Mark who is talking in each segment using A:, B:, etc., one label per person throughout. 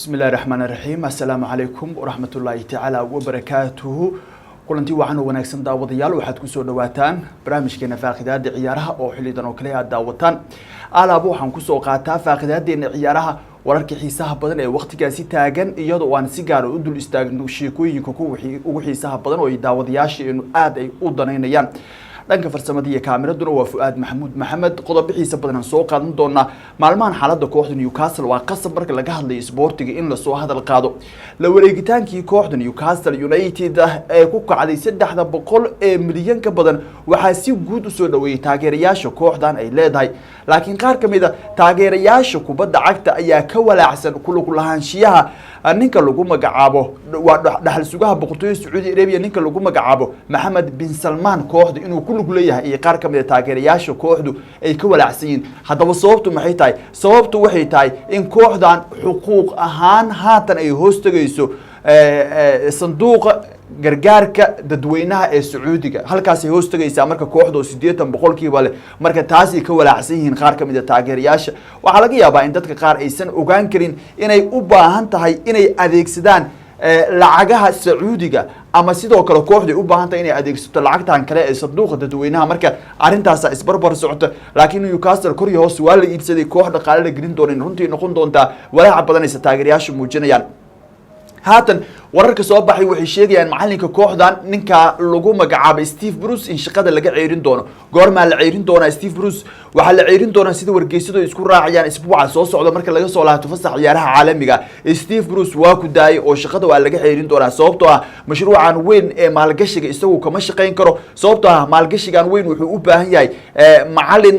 A: بسم الله الرحمن الرحيم السلام عليكم ورحمة الله تعالى وبركاته kulantii waxaan wanaagsan daawadayaal waxaad ku soo dhawaataan barnaamijkeena faaqidaada ciyaaraha oo xilidan oo kale aad daawataan alaabo waxaan ku soo qaataa faaqidaadena ciyaaraha wararka xiisaha badan ee waqtigaasi taagan iyadoo aan si gaar ah u dul istaagno sheekooyinka ugu xiisaha badan oo ay daawadayaasheenu aad ay u daneynayaan dhanka farsamada iyo kaamiraduna waa Fuad Maxamuud Maxamed qodobihiisa badan soo qaadan doona maalmahan xaaladda kooxda Newcastle waa qasab marka laga hadlayo isboortiga in la soo hadal qaado la wareegitaankii kooxda Newcastle United ee ku kacday 300 milyan ka badan waxa si guud u soo dhaweeyay taageerayaasha kooxdan ay leedahay laakiin qaar kamid ah taageerayaasha kubadda cagta ayaa ka walaacsan kulug lahaanshiyaha ninka lagu magacaabo waa dhaxal sugaha boqortooyada Sacuudi Arabia ninka lagu magacaabo Mohammed bin Salman kooxda inuu ku lug leeyahay iyo qaar kamid ah taageerayaasha kooxdu ay ka walaacsan hadaba sababtu maxay tahay sababtu waxay tahay in kooxdan xuquuq ahaan haatan ay hoos tagayso sanduuqa gargaarka dadweynaha ee Sacuudiga halkaas ay hoos tagaysaa marka kooxdu 80% leh marka taas ay ka walaacsan yihiin qaar kamid ah taageerayaasha waxa laga yaabaa in dadka qaar aysan ogaan karin inay u baahan tahay inay adeegsadaan lacagaha Sacuudiga ama sidoo kale kooxdu u baahan tahay inay adeegsato lacagtan kale ee sanduuqa dadweynaha marka arintaas isbarbar socota laakiin Newcastle kor iyo hoos waa la iibsaday koox dhaqaale la gelin doona runtii noqon doonta walaac badan ay taageerayaashu muujinayaan haatan wararka soo baxay waxay sheegayaan macalinka kooxdan ninka lagu magacaabay Steve Bruce in shaqada laga ceerin doono goorma la ceerin doona Steve Bruce waxa la ceerin doona sida wargeysadu isku raacayaan isbuuca soo socda marka laga soo laabto fasax ciyaaraha caalamiga Steve Bruce waa ku daayay oo shaqada waa laga ceerin doona sababtoo ah mashruucan weyn ee maalgashiga isagu kama shaqeyn karo sababtoo ah maalgashigan weyn wuxuu u baahan yahay macalin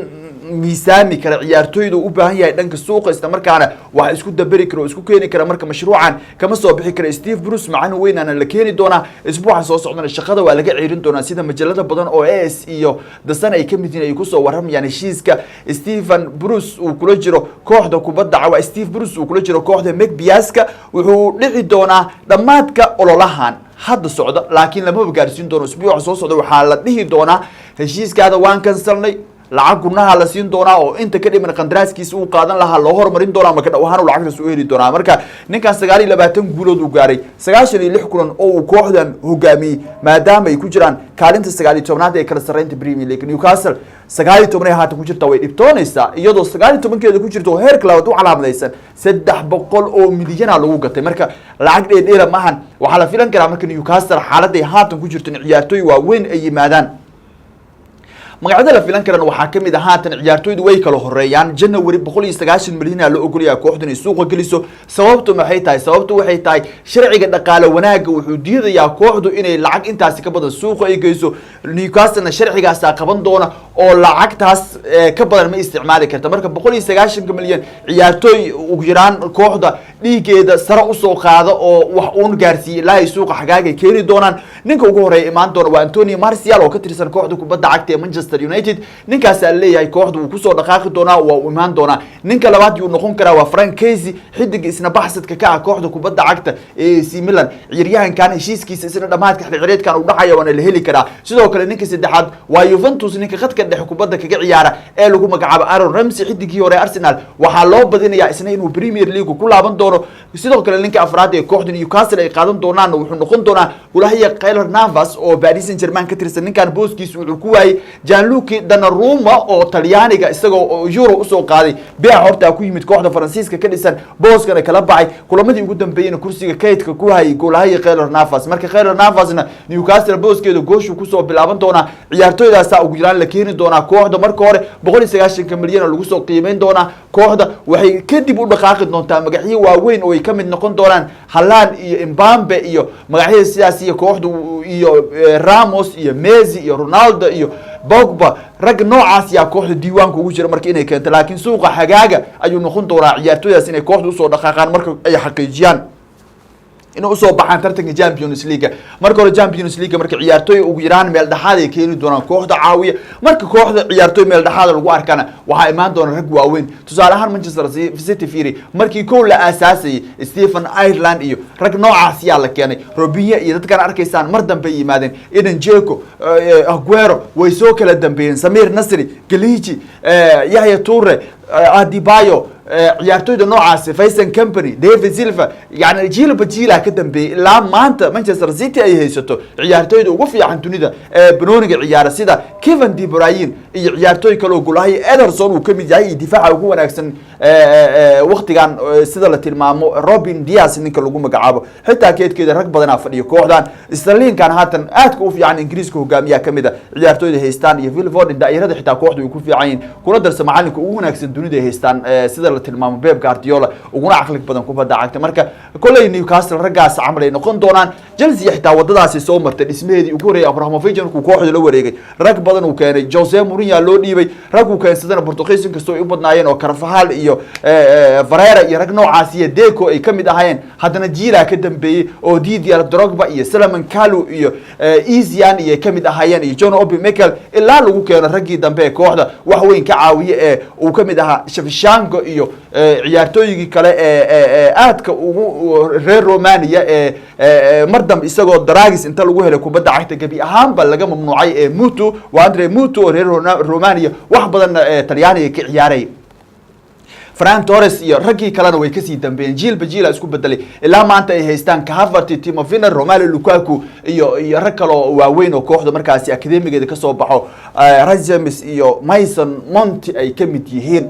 A: miisaami kara ciyaartooydu u baahan yahay dhanka suuqa isla markaana wax isku dabari karo isku keeni kara marka mashruucan kama soo bixi kara Steve Bruce macaan weynana la keeni doona isbuuca soo socdana shaqada waa laga ceerin doona sida majalada badan oo AS iyo dasan ay kamid yihiin ay ku soo waramayaan heshiiska Stephen Bruce uu kula jiro kooxda kubadda cagta Steve Bruce uu kula jiro kooxda Macbiaska wuxuu dhici doonaa dhamaadka ololahan hadda socda laakiin lama gaarsiin doono isbuuca soo socda waxa la dhihi doonaa heshiiskaada waan kansalnay lacag gunaha la siin doona oo inta ka dhiman qandaraaskiisa uu qaadan lahaa loo hormarin doona marka dhawahan lacagta soo heli doona marka ninkan 29 guulood uu gaaray 96 kulan oo uu kooxdan hogaamiyay maadaama ay ku jiraan kaalinta 19aad ee kala sareynta Premier League Newcastle 19 haatan ku jirta way dhibtoonaysaa iyadoo 19keeda ku jirto heerka labaad u calaamadaysan 300 milyan lagu gatay marka lacag dheer maahan waxa la filan karaa marka Newcastle xaaladda haatan ku jirto ciyaartooy waaweyn ay yimaadaan magacada la filan karana waxa kamid ah haatan ciyaartooydu way kala horeeyaan January 190 milyan la ogolyahay kooxdan ay suuqa geliso sababtu maxay tahay sababtu waxay tahay sharciga dhaqaale wanaaga wuxuu diidayaa kooxdu inay lacag intaas ka badan suuqa ay geyso Newcastle sharcigaas qaban doona oo lacagtaas ka badan ma isticmaali karto marka 190 milyan ciyaartooy ugu jiraan kooxda dhiigeeda sare u soo qaado oo wax uun gaarsiiyay ilaa suuqa xagaaga keeni doonaan ninka ugu horeeya imaan doona waa Antonio Martial oo ka tirsan kooxda kubadda cagta ee Manchester United ninkaas ay leeyahay kooxdu uu ku soo dhaqaaqi doona waa u imaan doona ninka labaad uu noqon kara waa Frank Casey xidig isna baxsadka ka ah kooxda kubadda cagta ee AC Milan ciyaaryahankan heshiiskiisa isna dhamaadka xilciyaareedkan uu dhacayo waana la heli karaa sidoo kale ninka saddexaad waa Juventus ninka khadka dhexe kubadda kaga ciyaara ee lagu magacaabo Aaron Ramsey xidigii hore Arsenal waxa loo badinayaa isna inuu Premier League ku laaban doono sidoo kale ninka afraad ee kooxda Newcastle ay qaadan doonaan wuxuu noqon doonaa Gulahiya Keylor Navas oo Paris Saint-Germain ka tirsan ninkan booskiisa wuxuu ku waayay Gianluca Donnarumma oo Talyaaniga isagoo Euro u soo qaaday baa horta ku yimid kooxda Faransiiska ka dhisan booskana kala baxay kulamadii ugu dambeeyay kursiga kaydka ku hayay Gulahiya Keylor Navas marka Keylor Navasna Newcastle booskeeda gooshu ku soo bilaaban doona ciyaartooydaas ugu jiraan la keeni doona kooxda marka hore 190 milyan lagu soo qiimeyn doona kooxda waxay kadib u dhaqaaqi doontaa magacyo waaweyn oo ay kamid noqon doonaan Haaland iyo Mbappe iyo magacyada sidaas iyo kooxdu iyo Ramos iyo Messi iyo Ronaldo iyo Pogba rag noocaas yaa kooxda diiwaanka ugu jira markii inay keento laakiin suuqa xagaaga ayuu noqon doonaa ciyaartooydaas inay kooxdu u soo dhaqaaqaan marka ay xaqiijiyaan inuu soo baxaan tartanka Champions League marka hore Champions League marka ciyaartooy ugu yaraan meel dhaxaad ay keeni doonaan kooxda caawiya marka kooxda ciyaartooy meel dhaxaad lagu arkana waxa imaan doona rag waaweyn tusaale ahaan Manchester City fiiri markii koow la aasaasay Stephen Ireland iyo rag noocaas yaa la keenay Robinho iyo dadkan arkaysaan mar dambe yimaadeen Eden Dzeko Aguero way soo kala dambeeyeen Samir Nasri Galici Yahya Toure Adebayo ciyaartoyda noocaas Faisal Company David Silva yani jiilba jiila ka dambeeyay ilaa maanta Manchester City ay haysato ciyaartoyda ugu fiican dunida banooniga ciyaara sida Kevin De Bruyne iyo ciyaartoy kale oo golahay Ederson uu kamid yahay difaaca ugu wanaagsan waqtigan sida la tilmaamo Robin Dias ninka lagu magacaabo xitaa keedkeeda rag badan fadhiyo kooxdan Sterling kan haatan aad ku fiican Ingiriiska hogaamiya kamida ciyaartoyda haystaan iyo Phil Foden daayirada xitaa kooxdu ku fiican kuna darsa macalinka ugu wanaagsan dunida haystaan sida la tilmaamo Pep Guardiola uguna aqli badan kubadda cagta marka kulay Newcastle ragaas camal ay noqon doonaan Chelsea xitaa wadadaasi soo martay dhismeedii ugu horeeyay Abramovich ku kooxda la wareegay rag badan uu keenay Jose Mourinho loo dhiibay rag uu keensadana Portuguese inkastoo ay u badnaayeen oo Carvajal iyo Ferreira iyo rag noocaas iyo Deco ay kamid ahaayeen haddana jiila ka dambeeyay oo Didier Drogba iyo Salomon Kalou iyo Ezian iyo kamid ahaayeen iyo John Obi Mikel ilaa lagu keeno raggii dambe kooxda wax weyn ka caawiye uu kamid ahaa Shevchenko iyo ciyaartooyigii kale aadka ugu reer Romania mardam isagoo Dragis inta lagu helay kubadda cagta gabi ahaanba laga mamnuucay Mutu waa Andre Mutu oo reer Romania wax badan Talyaaniga ka ciyaaray Ferran Torres iyo raggii kalena way kasii dambeeyeen jiilba jiila isku bedelay ilaa maanta ay haystaan Havertz Timo Werner Romelu Lukaku iyo rag kale oo waaweyn oo kooxda markaasi akademigeeda ka soo baxo Rasmus iyo Mason Mount ay kamid yihiin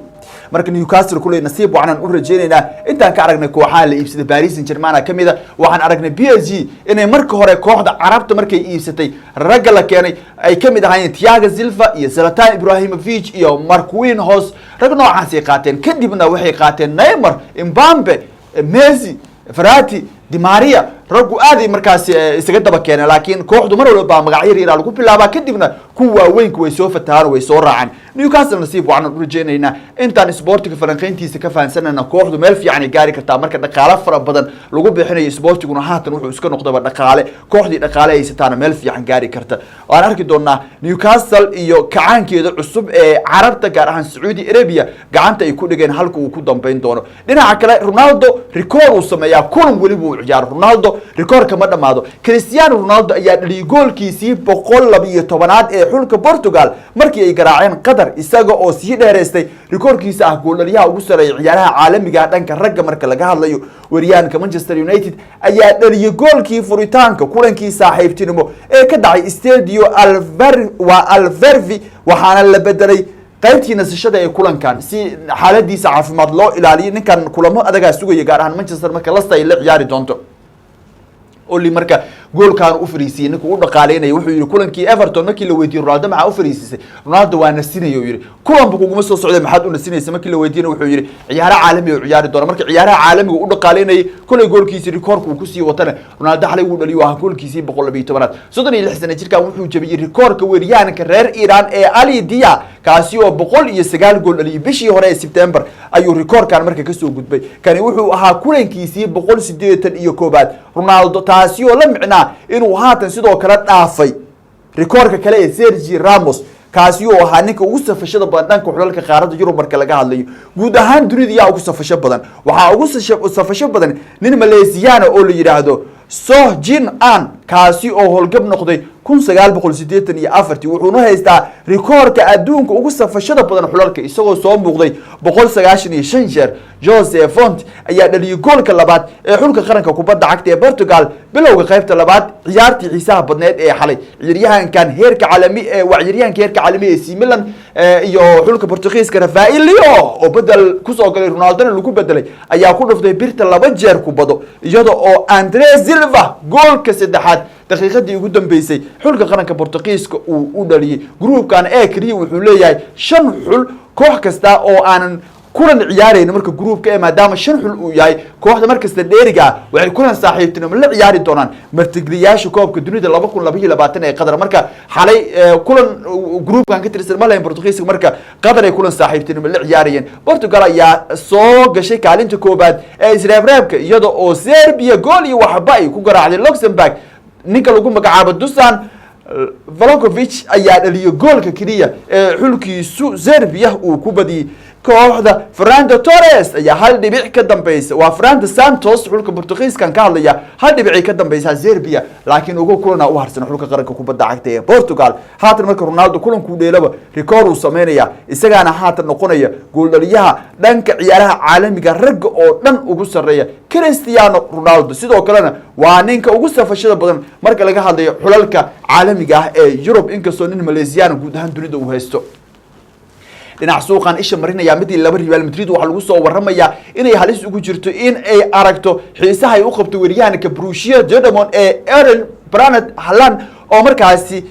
A: marka Newcastle kulay nasiib waxaan u rajeynaynaa intaan ka aragnay kooxaha la iibsaday Paris Saint-Germain kamida waxaan aragnay PSG inay marka hore kooxda Carabta markay iibsatay ragga la keenay ay kamid ahaayeen Thiago Silva iyo Zlatan Ibrahimovic iyo Marquinhos rag noocaas ay qaateen kadibna waxay qaateen Neymar Mbappe Messi Verratti Di Maria raggu aad markaas isaga daba keenay laakiin kooxdu mar walba magacyada yar lagu bilaabaa kadibna kuwa weynku way soo fataan way soo raacaan Newcastle nasiib waxaan u rajeynaynaa intaan sportiga falanqeyntiisa ka fahansanana kooxdu meel fiican ay gaari kartaa marka dhaqaale fara badan lagu bixinayo sportiguna haatan wuxuu iska noqdaba dhaqaale kooxdii dhaqaale ay sataana meel fiican gaari karta waan arki doonaa Newcastle iyo kacaankeeda cusub ee Carabta gaar ahaan Saudi Arabia gacanta ay ku dhigeen halka uu ku dambeyn doono dhinaca kale Ronaldo record uu sameeyaa kulan waliba uu ciyaar Ronaldo record kama dhamaado Cristiano Ronaldo ayaa dhaliyay goolkiisii 112aad ee xulka Portugal markii ay garaaceen Qatar isaga oo sii dheereystay recordkiisa ah goolaliyaha ugu sareeyay ciyaaraha caalamiga dhanka ragga marka laga hadlayo wariyaanka Manchester United ayaa dhaliyay goolkii furitaanka kulankii saaxiibtinimo ee ka dhacay Stadio Alvervi waxaana la bedelay qaybtii nasashada ee kulankan si xaaladiisa caafimaad loo ilaaliyo ninkan kulamo adaga sugaya gaar ahaan Manchester marka la ciyaari doonto Oli marka goolkan u fariisiyay ninka u dhaqaaleynay wuxuu yiri kulankii Everton markii la weydiiyay Ronaldo maxaa u fariisisay Ronaldo waa nasinay oo yiri kulanba kuma soo socday maxaad u nasinaysa markii la weydiiyay wuxuu yiri ciyaaraha caalamiga u ciyaari doona marka ciyaaraha caalamiga u dhaqaaleynay kulay goolkiisa record uu ku sii watana Ronaldo xalay uu dhaliyo waa goolkiisa 112aad 36 sano jirkan wuxuu jabiyay recordka wariyaanka reer Iran ee Ali Dia kaasi oo 109 gool dhaliyay bishii hore ee September ayuu recordkan marka ka soo gudbay kani wuxuu ahaa kulankiisa 181aad Ronaldo taasi oo la micnaa inuu haatan sidoo kale dhaafay recordka kale ee Sergio Ramos kaasi oo ahaa ninka ugu safashada badan dhanka xulalka qaaradda Yurub marka laga hadlayo guud ahaan dunida yaa ugu safasho badan waxa ugu safasho badan nin Malaysian oo la yiraahdo Soh Jin An kaasi oo holgab noqday 1984 wuxuuna haystaa recordka adduunka ugu safashada badan xulalka isagoo soo muuqday 195 jeer Jose Fonte ayaa dhaliyay goolka labaad ee xulka qaranka kubadda cagta ee Portugal bilowga qaybta labaad ciyaartii xiisaha badneed ee xalay ciyaaryahankan heerka caalami ee ciyaaryahanka heerka caalami ee AC Milan iyo xulka Portugiiska Rafael Leao oo bedel ku soo galay Ronaldo lagu bedelay ayaa ku dhuftay birta 2 jeer kubado iyada oo André Silva goolka saddexaad daqiiqadii ugu dambeysay xulka qaranka Portugiiska uu u dhaliyay groupkan ee kaliya wuxuu leeyahay 5 xul koox kasta oo aanan kulan ciyaarayna marka groupka ee maadaama 5 xul uu yahay kooxda markasta dheeriga waxay kulan saaxiibtinimo la ciyaari doonaan martigeliyaasha koobka dunida 2022 ee Qatar marka xalay kulan groupkan ka tirsan Malayn Portugiiska marka Qatar ay kulan saaxiibtinimo la ciyaarayeen Portugal ayaa soo gashay kaalinta koobaad ee isreebreebka iyada oo Serbia gool iyo waxba ay ku garaacday Luxembourg ninka lagu magacaabo Dusan Vlahovic ayaa dhaliyay goolka kaliya ee xulkiisu Serbia uu ku badiyay kooxda Fernando Torres ayaa hal dhibic ka dambaysa waa Fernando Santos xulka Portugiiskan ka hadlaya hal dhibic ka dambaysa Serbia laakiin ugu kulana u harsan xulka qaranka kubadda cagta ee Portugal haatan marka Ronaldo kulanku dheelaba record uu sameynaya isagana haatan noqonaya gool dhaliyaha dhanka ciyaaraha caalamiga rag oo dhan ugu sareeya Cristiano Ronaldo sidoo kalena waa ninka ugu safashada badan marka laga hadlayo xulalka caalamiga ah ee Europe inkastoo nin Malaysian guud ahaan dunida uu haysto dhinac suuqan isha marinaya midii laba Real Madrid waxa lagu soo waramaya inay halis ugu jirto in ay aragto xiisaha ay u qabto weeryahanka Borussia Dortmund ee Erling Braut Haaland oo markaasi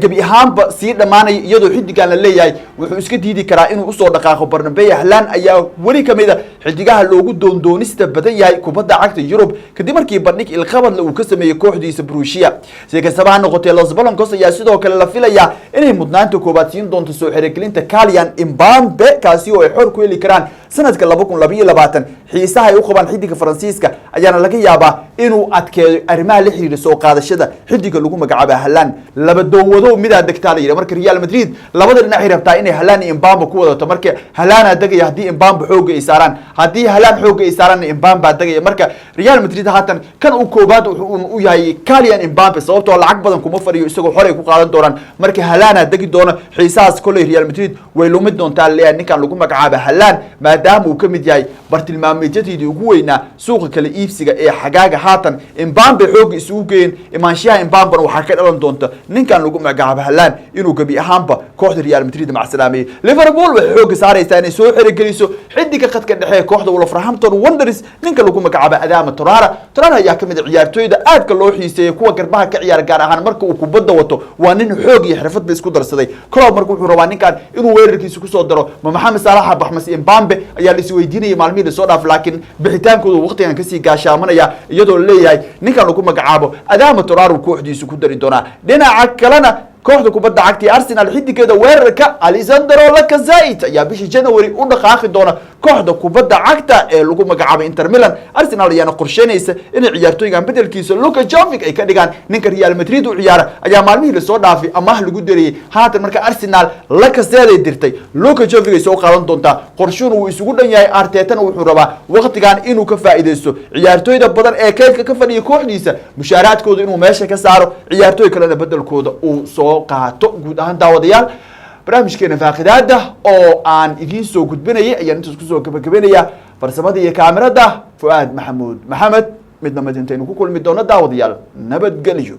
A: gabi ahaanba sii dhamaanay iyadoo xidigan la leeyahay wuxuu iska diidi karaa inuu usoo dhaqaaqo Bernabeu Haaland ayaa wali kamid ah xidigaha loogu doondoonista badan yahay kubadda cagta Europe kadib markii bandhig ilqabad uu ka sameeyay kooxdiisa Borussia si kastaba ha noqotee Los Blancos ayaa sidoo kale la filayaa inay mudnaanta koobaad siin doonto soo xirigelinta Kylian Mbappe kaasi oo ay xor ku heli karaan sanadka 2022 xiisaha ay u qabaan xidiga Faransiiska ayaana laga yaabaa inuu adkeeyo arrimaha la xiriira soo qaadashada xidiga lagu magacaabo Haaland laba wado midaa degtaal yiri marka Real Madrid labada dhinac ay rabtaa inay Haaland iyo Mbappe ku wadato marka Haaland dagaya hadii Mbappe xoog ay saaraan hadii Haaland xoog ay saaraan Mbappe dagaya marka Real Madrid haatan kan uu koobaad u yahay Kylian Mbappe sababtoo lacag badan kuma fariyo isagoo xor ay ku qaadan doonaan marka Haaland dagi doona xiisaas kulay Real Madrid way lumid doontaa leeyahay ninkan lagu magacaabo Haaland maadaama uu kamid yahay bartilmaameedyadii ugu weynaa suuqa kala iibsiga ee xagaaga haatan Mbappe xoog isugu geeyeen imaanshaha Mbappe waxa ka dhalan doonta ninkan lagu magacaabo Haaland inuu gabi ahaanba kooxda Real Madrid macsalaameeyay Liverpool waxay xoog saaraysaa inay soo xirigeliso xidiga khadka dhexe kooxda Wolverhampton Wanderers ninka lagu magacaabo Adama Traore ayaa kamid ciyaartooyda aadka loo xiiseeyay kuwa garbaha ka ciyaar gaar ahaan marka uu kubadda wato waa nin xoog iyo xirfad isku darsaday Klopp markuu wuxuu rabaa ninkan inuu weerarkiisa ku soo daro Mohamed Salah Bahmas Mbappe ayaa la isweydiinayay maalmihii soo dhaaf laakiin bixitaankooda waqtigan ka sii gaashaamanaya iyadoo leeyahay ninkan lagu magacaabo Adama Traore kooxdiisa ku dari doona dhinaca kalena kooxda kubadda cagta Arsenal xidigeeda weerarka Alexandro Lacazette ayaa bishii January u dhaqaaqi doona kooxda kubadda cagta ee lagu magacaabo Inter Milan Arsenal ayaana qorsheynaysa inay ciyaartooygan bedelkiisa Luka Jovic ay ka dhigaan ninka Real Madrid u ciyaara ayaa maalmihii la soo dhaafay amaah lagu diriyay haatan marka Arsenal Lacazette ay dirtay Luka Jovic ay soo qaadan doontaa qorshuhu uu isugu dhan yahay Arteta wuxuu rabaa waqtigan inuu ka faa'iideysto ciyaartooyda badan ee keedka ka fadhiya kooxdiisa mushaaraadkooda inuu meesha ka saaro ciyaartooy kalena bedelkooda uu soo qaato guud ahaan daawadayaal barnaamijkeena faaqidaada oo aan idiin soo gudbinayay ayaan intaas kusoo gabagabeynaya farsamada iyo kaamirada Fuad Maxamuud Maxamed midna madinta inuu ku kulmi doono daawadayaal nabadgelyo